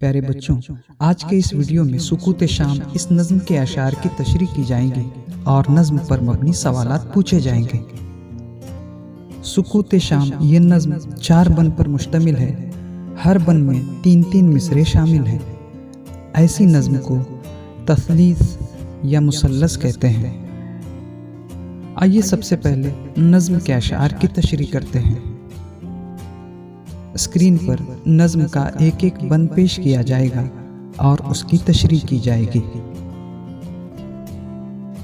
प्यारे बच्चों, आज के इस वीडियो में सुकूत शाम इस नज़्म के अशार की तशरीह की जाएगी और नज़्म पर मबनी सवालात पूछे जाएंगे। सुकूत शाम ये नज़्म 4 बन पर मुश्तमिल है। हर बन में 3-3 मिसरे शामिल हैं। ऐसी नज़्म को तस्लीस या मुसल्लस कहते हैं। आइए सबसे पहले नज़्म के अशार की तशरीह करते हैं। स्क्रीन पर नज़्म का एक एक बंद पेश किया जाएगा और उसकी तशरीह की जाएगी।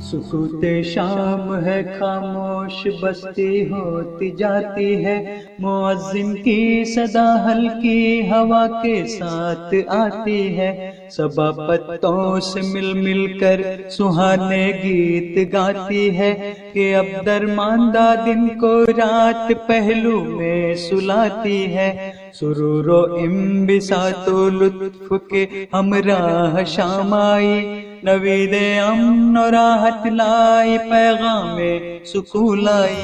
सुकूते शाम है, खामोश बस्ती होती जाती है। मुअज्जिन की सदा हल्की हवा के साथ आती है। सबा पत्तों से मिल मिल कर सुहाने गीत गाती है कि अब दरमांदा दिन को रात पहलू में सुलाती है। सुरूरो इम्बिसातो लुत्फ के हमराह शाम आई, नवीदे अमन और राहत लाई, पैगामे सुकून लाई।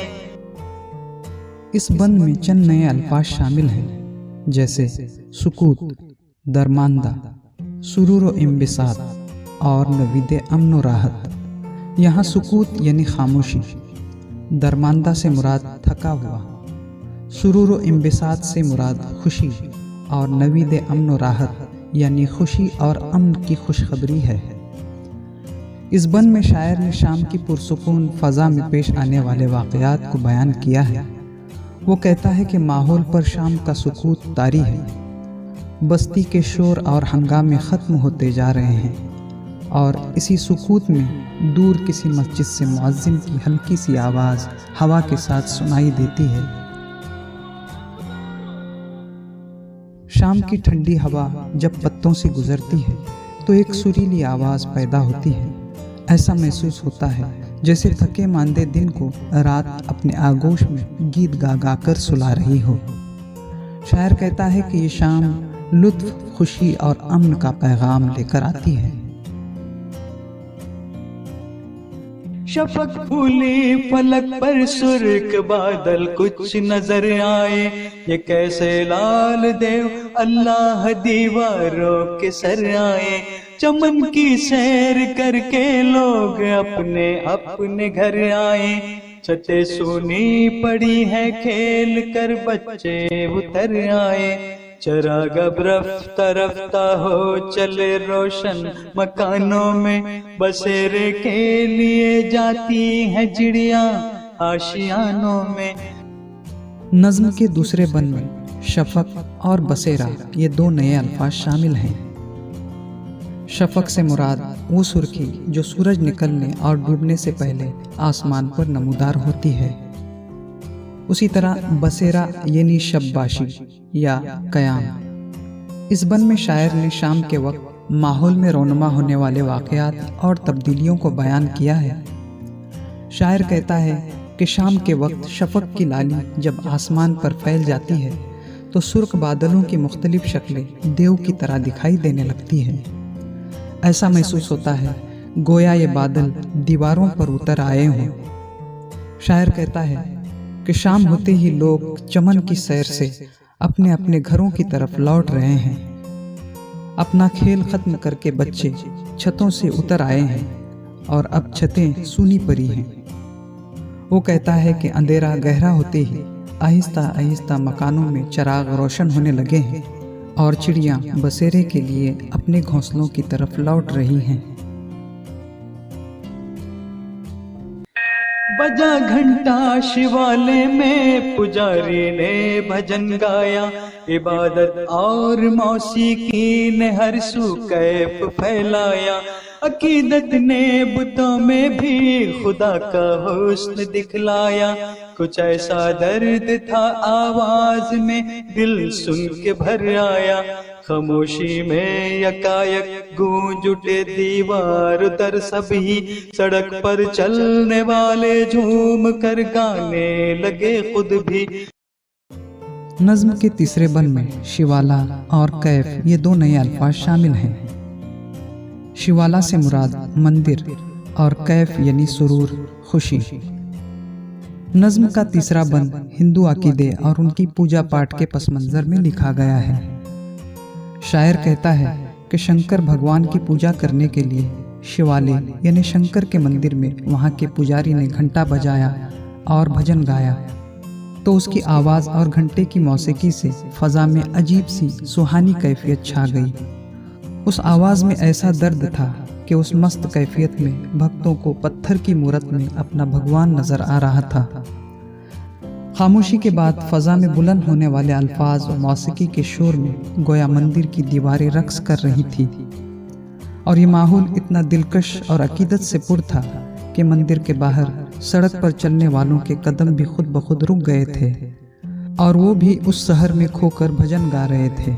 इस बंद में चंद नए अल्फाज शामिल हैं, जैसे सुकूत, दरमांदा, सुरूर इम्बिसात और नवीदे अमन और राहत। यहाँ सुकूत यानी खामोशी, दरमांदा से मुराद थका हुआ, सुरूर इम्बिसात से मुराद खुशी और नवीदे अमन और राहत यानी खुशी और अमन की खुशखबरी है। इस बंद में शायर ने शाम की पुरसुकून फ़ज़ा में पेश आने वाले वाक़यात को बयान किया है। वो कहता है कि माहौल पर शाम का सुकूत तारी है। बस्ती के शोर और हंगामे ख़त्म होते जा रहे हैं और इसी सुकूत में दूर किसी मस्जिद से मुअज्जिन की हल्की सी आवाज़ हवा के साथ सुनाई देती है। शाम की ठंडी हवा जब पत्तों से गुजरती है तो एक सुरीली आवाज़ पैदा होती है। ऐसा महसूस होता है जैसे थके मांदे दिन को रात अपने आगोश में गीत गा गा कर सुला रही हो। शायर कहता है कि ये शाम लुत्फ, खुशी और अमन का पैगाम लेकर आती है। शफक फूली फलक पर सुर्ख बादल कुछ नजर आए, ये कैसे लाल देव अल्लाह दीवारों के सर आए। चमन की सैर करके लोग अपने अपने घर आए, छतें सूनी पड़ी है खेल कर बच्चे उतर आए। चराग अब रफ्ता रफ्ता हो चले रोशन मकानों में, बसेरे के लिए जाती है चिड़िया आशियानों में। नज़्म के दूसरे बंद में शफक और बसेरा ये 2 नए अल्फाज शामिल हैं। शफक से मुराद वो सुर्खी जो सूरज निकलने और डूबने से पहले आसमान पर नमूदार होती है। उसी तरह बसेरा यानी शब्बाशी या कयाम। इस बंद में शायर ने शाम के वक्त माहौल में रोनमा होने वाले वाक़यात और तब्दीलियों को बयान किया है। शायर कहता है कि शाम के वक्त शफक की लाली जब आसमान पर फैल जाती है तो सुर्ख बादलों की मुख्तलिफ शक्लें देव की तरह दिखाई देने लगती है। ऐसा महसूस होता है गोया ये बादल दीवारों पर उतर आए हों। शायर कहता है कि शाम होते ही लोग चमन की सैर से अपने अपने घरों की तरफ लौट रहे हैं। अपना खेल खत्म करके बच्चे छतों से उतर आए हैं और अब छतें सूनी पड़ी हैं। वो कहता है कि अंधेरा गहरा होते ही आहिस्ता आहिस्ता मकानों में चिराग रोशन होने लगे हैं और चिड़ियाँ बसेरे के लिए अपने घोंसलों की तरफ लौट रही हैं। बजा घंटा शिवालय में, पुजारी ने भजन गाया, इबादत और मौसीकी ने हर सू कैफ फैलाया। अकीदत ने बुतों में भी खुदा का हुस्न दिखलाया। कुछ ऐसा दर्द था आवाज में दिल सुन के भर आया। खामोशी में यकायक गूंज उठे दीवार दर सभी, सड़क पर चलने वाले झूम कर गाने लगे खुद भी। नज़्म के तीसरे बंद में शिवाला और कैफ ये 2 नए अल्फाज शामिल हैं। शिवाला से मुराद मंदिर और कैफ यानी सुरूर, खुशी। नज़्म का तीसरा बंद हिंदू अकीदे और उनकी पूजा पाठ के पस मंज़र में लिखा गया है। शायर कहता है कि शंकर भगवान की पूजा करने के लिए शिवालय यानी शंकर के मंदिर में वहाँ के पुजारी ने घंटा बजाया और भजन गाया तो उसकी आवाज़ और घंटे की मौसीकी से फ़ज़ा में अजीब सी सुहानी कैफियत छा गई। उस आवाज़ में ऐसा दर्द था कि उस मस्त कैफियत में भक्तों को पत्थर की मूरत में अपना भगवान नज़र आ रहा था। खामोशी के बाद फ़ज़ा में बुलंद होने वाले अल्फाज और मौसीकी के शोर में गोया मंदिर की दीवारें रक्स कर रही थी और ये माहौल इतना दिलकश और अकीदत से पुर था कि मंदिर के बाहर सड़क पर चलने वालों के कदम भी खुद ब खुद रुक गए थे और वो भी उस शहर में खोकर भजन गा रहे थे।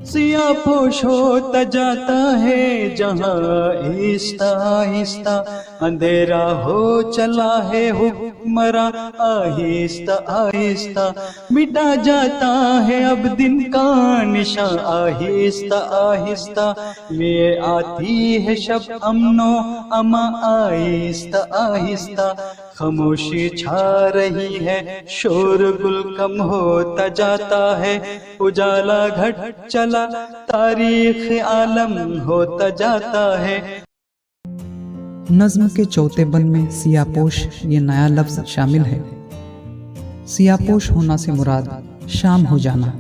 सिया पोश होता जाता है जहाँ आहिस्ता आहिस्ता, अंधेरा हो चला है हुक्मरां आहिस्ता आहिस्ता, मिटा जाता है अब दिन का निशान आहिस्ता आहिस्ता, ये आती है शब अमनो अमा आहिस्ता आहिस्ता, खामोशी छा रही है शोरगुल कम होता जाता है, उजाला घट चला तारीख आलम होता जाता है। नज्म के चौथे बंद में सियापोश ये नया लफ्ज शामिल है। सियापोश होना से मुराद शाम हो जाना।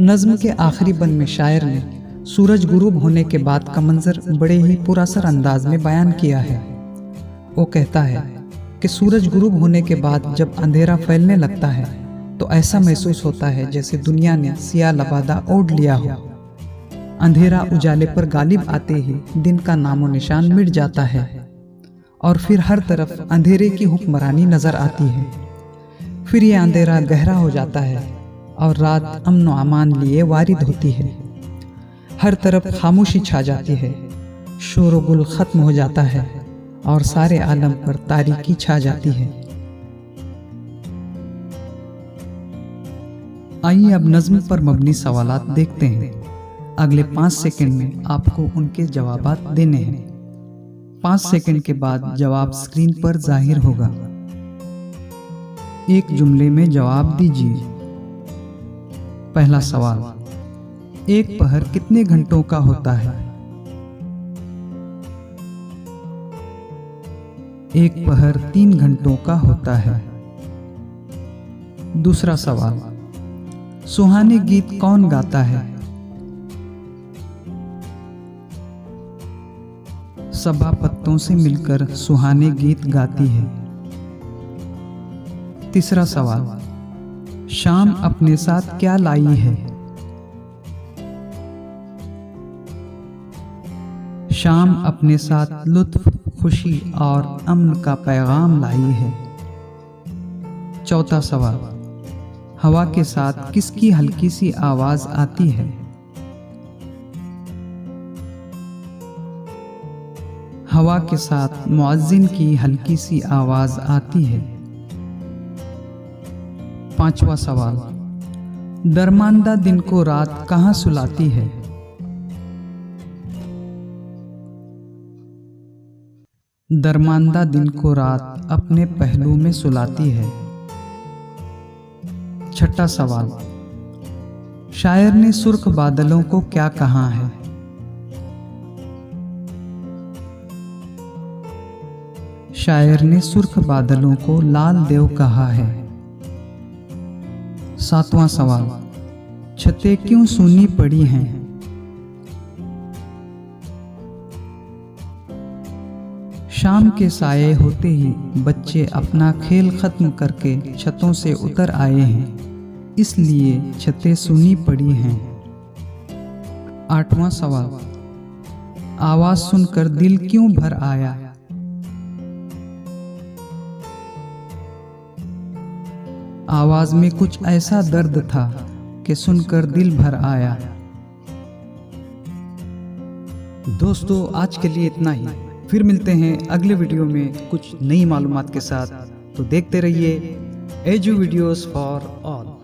नज्म के आखिरी बंद में शायर ने सूरज गुरूब होने के बाद का मंजर बड़े ही पुरअसर अंदाज में बयान किया है। वो कहता है कि सूरज गुरूब होने के बाद जब अंधेरा फैलने लगता है तो ऐसा महसूस होता है जैसे दुनिया ने सिया लबादा ओढ़ लिया हो। अंधेरा उजाले पर गालिब आते ही दिन का नामो निशान मिट जाता है और फिर हर तरफ अंधेरे की हुक्मरानी नजर आती है। फिर ये अंधेरा गहरा हो जाता है और रात अमन व अमान लिए वारिद होती है। हर तरफ खामोशी छा जाती है, शोरगुल खत्म हो जाता है और सारे आलम पर तारीकी छा जाती है। आइए अब नज्म पर मबनी सवालात देखते हैं। अगले 5 सेकंड में आपको उनके जवाबात देने हैं। 5 सेकंड के बाद जवाब स्क्रीन पर जाहिर होगा। एक जुमले में जवाब दीजिए। पहला सवाल, एक पहर कितने घंटों का होता है? एक पहर 3 घंटों का होता है। दूसरा सवाल, सुहाने गीत कौन गाता है? सबा पत्तों से मिलकर सुहाने गीत गाती है। तीसरा सवाल, शाम अपने साथ क्या लाई है? शाम अपने साथ लुत्फ, खुशी और अमन का पैगाम लाई है। चौथा सवाल, हवा के साथ किसकी हल्की सी आवाज आती है? हवा के साथ मुअज्जिन की हल्की सी आवाज आती है। पांचवा सवाल, दरमांदा दिन को रात कहाँ सुलाती है? दरमांदा दिन को रात अपने पहलू में सुलाती है। छठा सवाल, शायर ने सुर्ख बादलों को क्या कहा है? शायर ने सुर्ख बादलों को लाल देव कहा है। सातवां सवाल, छतें क्यों सूनी पड़ी हैं? शाम के साये होते ही बच्चे अपना खेल खत्म करके छतों से उतर आए हैं, इसलिए छतें सूनी पड़ी हैं। आठवां सवाल, आवाज सुनकर दिल क्यों भर आया? आवाज में कुछ ऐसा दर्द था कि सुनकर दिल भर आया। दोस्तों, आज के लिए इतना ही। फिर मिलते हैं अगले वीडियो में कुछ नई मालूमात के साथ। तो देखते रहिए एजू वीडियोस फॉर ऑल।